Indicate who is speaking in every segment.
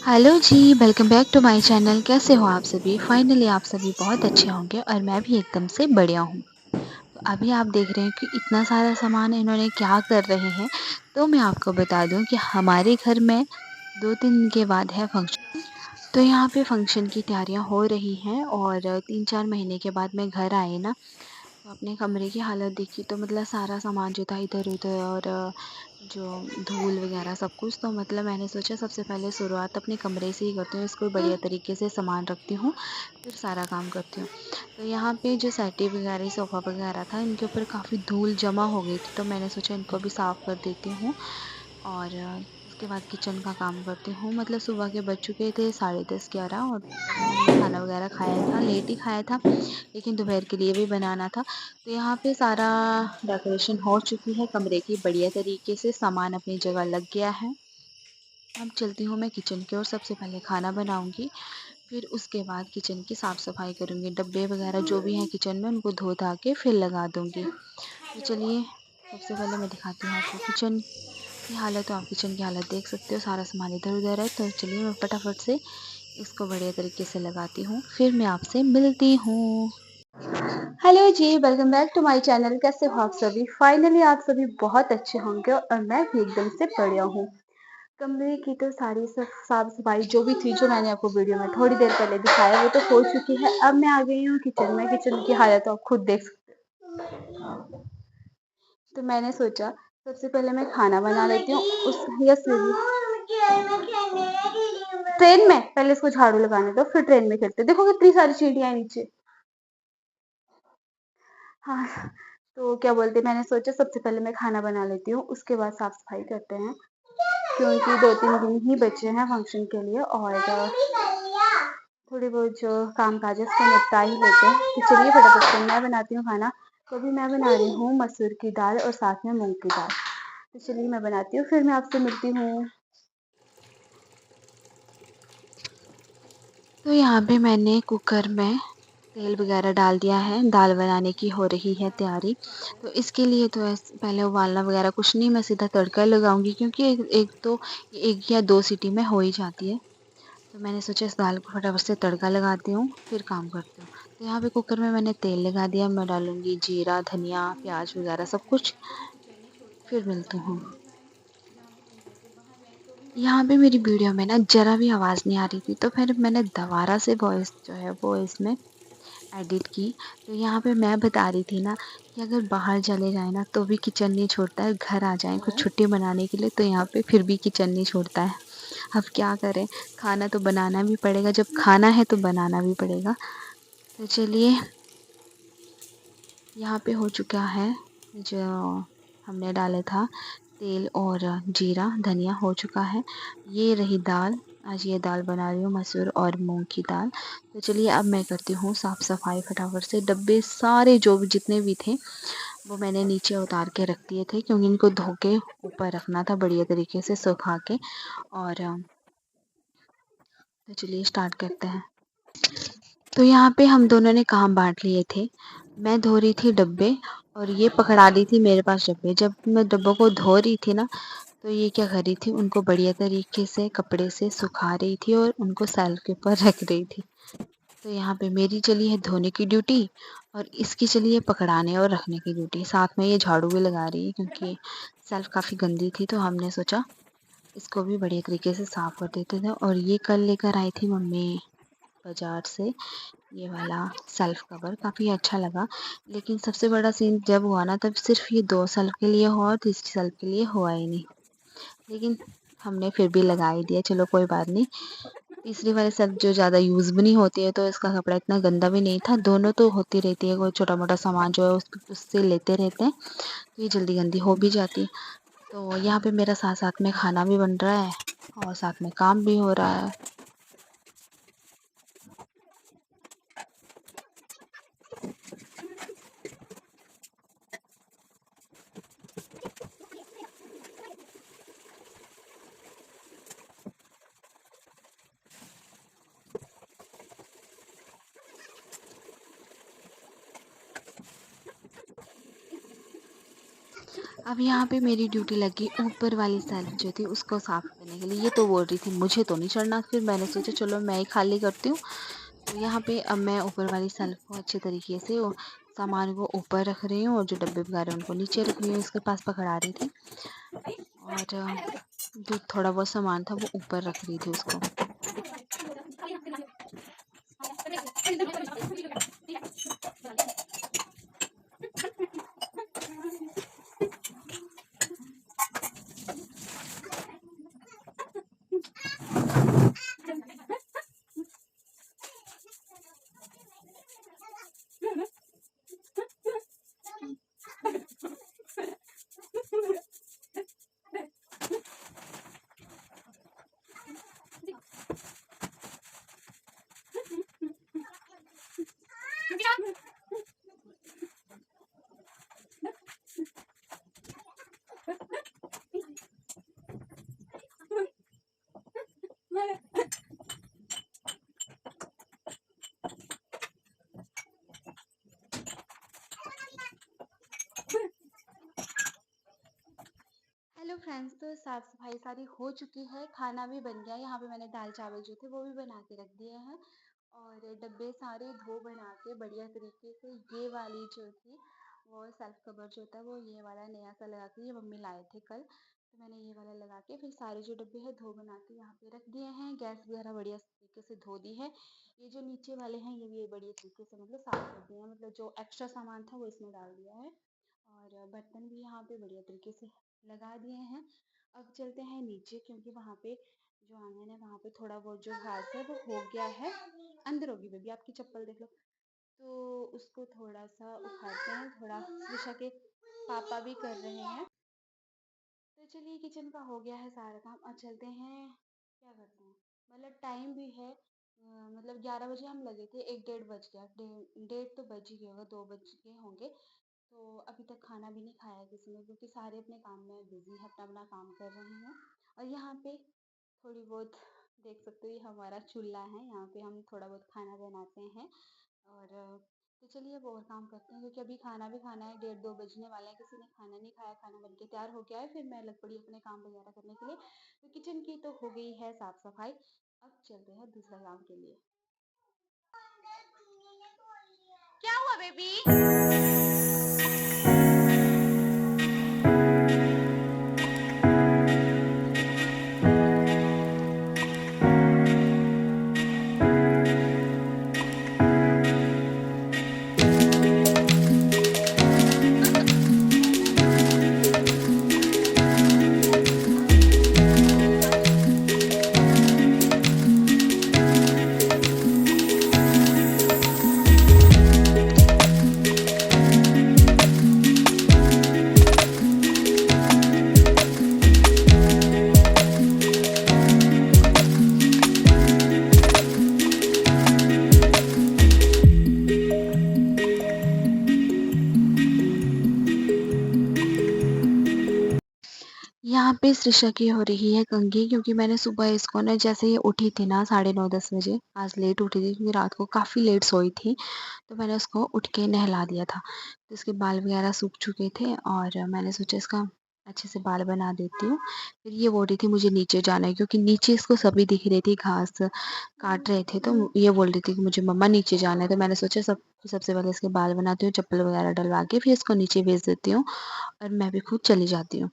Speaker 1: Hello ji, welcome back to my channel. कैसे हो आप सभी? फाइनली आप सभी बहुत अच्छे होंगे और मैं भी एकदम से बढ़िया हूँ। तो अभी आप देख रहे हैं कि इतना सारा सामान इन्होंने क्या कर रहे हैं। तो मैं आपको बता दूं कि हमारे घर में 2-3 दिन के बाद है फंक्शन। तो यहाँ पे फंक्शन की तैयारियाँ हो रही हैं और 3-4 महीने के बाद मैं घर आई ना, तो अपने कमरे की हालत देखी तो मतलब सारा सामान जो था इधर-उधर और जो धूल वगैरह सब कुछ। तो मतलब मैंने सोचा सबसे पहले शुरुआत अपने कमरे से ही करती हूँ, इसको बढ़िया तरीके से सामान रखती हूँ, फिर सारा काम करती हूँ। तो यहाँ पे जो सेटी वगैरह, सोफ़ा वगैरह था, इनके ऊपर काफ़ी धूल जमा हो गई थी, तो मैंने सोचा इनको भी साफ़ कर देती हूँ। और उसके बाद किचन का काम करती हूँ। मतलब सुबह के बज चुके थे 10:30-11 और तभी हमने खाना वगैरह खाया था, लेट ही खाया था, लेकिन दोपहर के लिए भी बनाना था। तो यहाँ पे सारा डेकोरेशन हो चुकी है कमरे की बढ़िया तरीके से, सामान अपनी जगह लग गया है। अब चलती हूँ मैं किचन की ओर। सबसे पहले खाना बनाऊँगी, फिर उसके बाद किचन की साफ़-सफ़ाई करूँगी। डब्बे वगैरह जो भी हैं किचन में उनको धो-धा के फिर लगा दूँगी। तो चलिए सबसे पहले मैं दिखाती हूँ आपको किचन की हालत। तो आप किचन की हालत देख सकते हो, सारा सामान इधर-उधर है। तो चलिए मैं फटाफट से इसको बढ़िया तरीके से लगाती हूँ, फिर मैं आपसे मिलती हूँ। Hello ji, welcome back to my channel. कैसे हो आप सभी? फाइनली आप सभी बहुत अच्छे होंगे और मैं भी एकदम से बढ़िया हूँ। कमरे की तो सारी साफ-सफाई जो भी थी, जो मैंने आपको वीडियो में थोड़ी देर पहले दिखाया, वो तो हो चुकी है। अब मैं आ गई हूँ किचन में। किचन की हालत तो आप खुद देख सकते हो। तो मैंने सोचा सबसे पहले मैं खाना बना लेती हूँ। उस यस ट्रेन में पहले इसको झाड़ू लगाने दो, फिर ट्रेन में खेलते। देखो कितनी सारी चींटियाँ हैं नीचे। हाँ, तो क्या बोलते हैं, मैंने सोचा सबसे पहले मैं खाना बना लेती हूँ, उसके बाद साफ-सफाई करते हैं, क्योंकि 2-3 दिन ही बचे हैं फंक्शन के लिए और थोड़े बहुत जो काम-काज है उसको निपटा ही लेते हैं। तो चलिए फटाफट से मैं बनाती हूँ खाना। तो अभी मैं बना रही हूँ मसूर की दाल और साथ में मूँग की दाल। तो चलिए मैं बनाती हूँ, फिर मैं आपसे मिलती हूँ। तो यहाँ पे मैंने कुकर में तेल वगैरह डाल दिया है, दाल बनाने की हो रही है तैयारी। तो इसके लिए तो पहले उबालना वगैरह कुछ नहीं, मैं सीधा तड़का लगाऊँगी, क्योंकि एक एक तो 1 या 2 सीटी में हो ही जाती है। तो मैंने सोचा इस दाल को फटाफट से तड़का लगाती हूँ, फिर काम करती हूँ। तो यहाँ पे कुकर में मैंने तेल लगा दिया, मैं डालूँगी जीरा, धनिया, प्याज़ वगैरह सब कुछ, फिर मिलती हूँ। यहाँ पे मेरी वीडियो में ना ज़रा भी आवाज़ नहीं आ रही थी, तो फिर मैंने दोबारा से वॉइस जो है वो इसमें एडिट की। तो यहाँ पे मैं बता रही थी ना कि अगर बाहर चले जाएँ ना तो भी किचन नहीं छोड़ता है, घर आ जाएँ कुछ छुट्टी मनाने के लिए तो यहाँ पे फिर भी किचन नहीं छोड़ता है। अब क्या करें, खाना तो बनाना भी पड़ेगा, जब खाना है तो बनाना भी पड़ेगा। तो चलिए यहाँ पे हो चुका है, जो हमने डाला था तेल और जीरा, धनिया हो चुका है। ये रही दाल, आज ये दाल बना रही हूँ मसूर और मूँग की दाल। तो चलिए अब मैं करती हूँ साफ़-सफ़ाई फटाफट से। डब्बे सारे जो भी जितने भी थे वो मैंने नीचे उतार के रख दिए थे, क्योंकि इनको धो के ऊपर रखना था बढ़िया तरीके से सुखा के। और तो चलिए स्टार्ट करते हैं। तो यहाँ पे हम दोनों ने काम बाँट लिए थे। मैं धो रही थी डब्बे और ये पकड़ा ली थी मेरे पास डब्बे। जब मैं डब्बों को धो रही थी ना, तो ये क्या कर रही थी, उनको बढ़िया तरीके से कपड़े से सुखा रही थी और उनको शेल्फ के ऊपर रख रही थी। तो यहाँ पे मेरी चली है धोने की ड्यूटी और इसकी चली है पकड़ाने और रखने की ड्यूटी। साथ में ये झाड़ू भी लगा रही है, क्योंकि शेल्फ काफ़ी गंदी थी, तो हमने सोचा इसको भी बढ़िया तरीके से साफ़ कर देते थे। और ये कल लेकर आई थी मम्मी बाज़ार से, ये वाला शेल्फ कवर काफ़ी अच्छा लगा। लेकिन सबसे बड़ा सीन जब हुआ ना, तब सिर्फ़ ये 2 शेल्फ के लिए हुआ और तीसरी शेल्फ के लिए हुआ ही नहीं। लेकिन हमने फिर भी लगा ही दिया, चलो कोई बात नहीं। तीसरी वाली शेल्फ जो ज़्यादा यूज़ भी नहीं होती है, तो इसका कपड़ा इतना गंदा भी नहीं था। दोनों तो होती रहती है, कोई छोटा-मोटा सामान जो है उससे लेते रहते हैं, तो ये जल्दी गंदी हो भी जाती है। तो यहाँ पे मेरा साथ-साथ में खाना भी बन रहा है और साथ में काम भी हो रहा है। अब यहाँ पे मेरी ड्यूटी लगी ऊपर वाली शेल्फ जो थी उसको साफ़ करने के लिए। ये तो बोल रही थी मुझे तो नहीं चढ़ना, फिर मैंने सोचा चलो मैं ही खाली करती हूँ। तो यहाँ पे अब मैं ऊपर वाली शेल्फ को अच्छे तरीके से वो सामान को ऊपर रख रही हूँ और जो डब्बे वगैरह उनको नीचे रख रही हूँ, इसके पास पकड़ा रही थी। और जो थोड़ा बहुत सामान था वो ऊपर रख रही थी उसको। हेलो फ्रेंड्स, तो साफ़ सफाई सारी हो चुकी है, खाना भी बन गया। यहाँ पे मैंने दाल चावल जो थे वो भी बना के रख दिए हैं और डब्बे सारे धो बना के बढ़िया तरीके से ये वाली जो थी वो सेल्फ कवर जो होता है वो ये वाला नया सा लगा के ये मम्मी लाए थे कल, तो मैंने ये वाला लगा के फिर सारे जो डब्बे हैं धो बना के यहाँ पे रख दिए हैं। गैस वगैरह बढ़िया तरीके से धो दी है। ये जो नीचे वाले हैं ये भी बढ़िया तरीके से मतलब साफ कर दिए हैं, मतलब जो एक्स्ट्रा सामान था वो इसमें डाल दिया है और बर्तन भी यहाँ पे बढ़िया तरीके से लगा दिए हैं। अब चलते हैं नीचे क्योंकि वहाँ पे जो आंगन है वहाँ पे थोड़ा बहुत जो घास है वो हो गया है। अंदर होगी बेबी, आपकी चप्पल देख लो। तो उसको थोड़ा सा उखाड़ते हैं, थोड़ा विशा के पापा भी कर रहे हैं। तो चलिए किचन का हो गया है सारा काम, अब चलते हैं क्या करते हैं। मतलब टाइम भी है मतलब 11 बजे हम लगे थे, 1 डेढ़ बज गया, डेढ़ तो बज ही गया होगा, 2 बज गए होंगे। तो अभी तक खाना भी नहीं खाया किसी ने क्योंकि सारे अपने काम में बिजी है, अपना अपना काम कर रहे हैं। और यहाँ पे थोड़ी बहुत देख सकते हो ये हमारा चूल्हा है, यहाँ पे हम थोड़ा बहुत खाना बनाते हैं। और तो चलिए अब और काम करते हैं क्योंकि अभी खाना भी खाना है, डेढ़ 2 बजने वाले हैं, किसी ने खाना नहीं खाया, खाना बन के तैयार हो गया है, फिर मैं लग पड़ी अपने काम वगैरह करने के लिए। तो किचन की तो हो गई है साफ सफाई, अब चलते हैं दूसरा काम के लिए। क्या हुआ बेबी? यहाँ पे सृषा की हो रही है कंघी क्योंकि मैंने सुबह इसको ना जैसे ये उठी थी ना 9:30 बजे, आज लेट उठी थी क्योंकि रात को काफ़ी लेट सोई थी, तो मैंने उसको उठ के नहला दिया था। तो इसके बाल वगैरह सूख चुके थे और मैंने सोचा इसका अच्छे से बाल बना देती हूँ। फिर ये बोल रही थी मुझे नीचे जाना है क्योंकि नीचे इसको सभी दिख रही थी, घास काट रहे थे, तो ये बोल रही थी कि मुझे मम्मा नीचे जाना है। तो मैंने सोचा सबसे पहले इसके बाल बनाती हूँ, चप्पल वगैरह डलवा के फिर इसको नीचे भेज देती हूँ और मैं भी खुद चली जाती हूँ।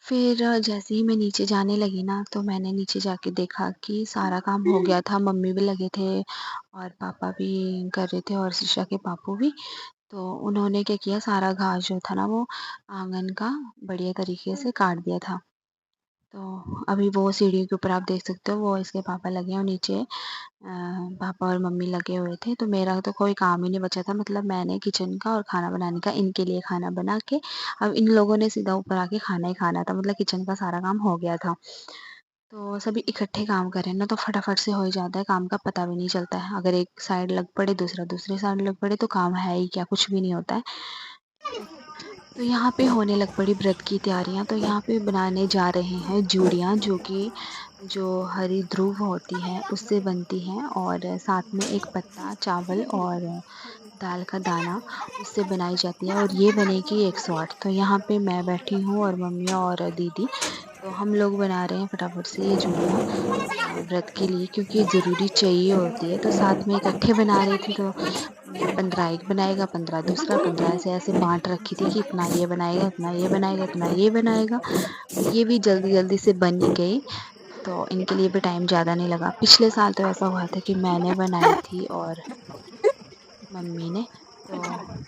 Speaker 1: फिर जैसे ही मैं नीचे जाने लगी ना तो मैंने नीचे जाके देखा कि सारा काम हो गया था, मम्मी भी लगे थे और पापा भी कर रहे थे और शीशा के पापू भी। तो उन्होंने क्या किया, सारा घास जो था ना वो आंगन का बढ़िया तरीके से काट दिया था। तो अभी वो सीढ़ी के ऊपर आप देख सकते हो वो इसके पापा लगे हैं और नीचे पापा और मम्मी लगे हुए थे। तो मेरा तो कोई काम ही नहीं बचा था, मतलब मैंने किचन का और खाना बनाने का इनके लिए खाना बना के अब इन लोगों ने सीधा ऊपर आके खाना ही खाना था, मतलब किचन का सारा काम हो गया था। तो सभी इकट्ठे काम करें ना तो फटाफट से हो ही जाता है, काम का पता भी नहीं चलता है। अगर एक साइड लग पड़े दूसरा दूसरी साइड लग पड़े तो काम है ही क्या, कुछ भी नहीं होता है। तो यहाँ पे होने लग पड़ी व्रत की तैयारियाँ, तो यहाँ पे बनाने जा रहे हैं जूड़ियाँ जो कि जो हरी ध्रुव होती है उससे बनती हैं और साथ में एक पत्ता चावल और दाल का दाना, उससे बनाई जाती है और ये बनेगी 108। तो यहाँ पे मैं बैठी हूँ और मम्मी और दीदी, तो हम लोग बना रहे हैं फटाफट से ये जूलियाँ व्रत के लिए, क्योंकि ज़रूरी चाहिए होती है। तो साथ में इकट्ठे बना रही थी, तो 15 एक बनाएगा, 15 दूसरा, 15 ऐसे-ऐसे बाँट रखी थी कि इतना ये बनाएगा, इतना ये बनाएगा, इतना ये बनाएगा। तो ये भी जल्दी-जल्दी से बन ही गई, तो इनके लिए भी टाइम ज़्यादा नहीं लगा। पिछले साल तो ऐसा हुआ था कि मैंने बनाई थी और मम्मी ने, तो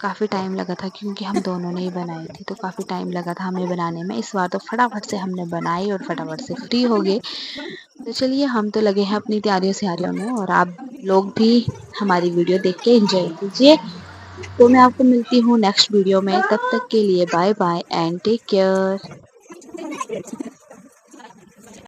Speaker 1: काफ़ी टाइम लगा था क्योंकि हम दोनों ने ही बनाई थी, तो काफ़ी टाइम लगा था हमें बनाने में। इस बार तो फटाफट से हमने बनाई और फटाफट से फ्री हो गए। तो चलिए, हम तो लगे हैं अपनी तैयारियों में और आप लोग भी हमारी वीडियो देख के एंजॉय कीजिए। तो मैं आपको मिलती हूँ नेक्स्ट वीडियो में, तब तक के लिए bye bye and take care.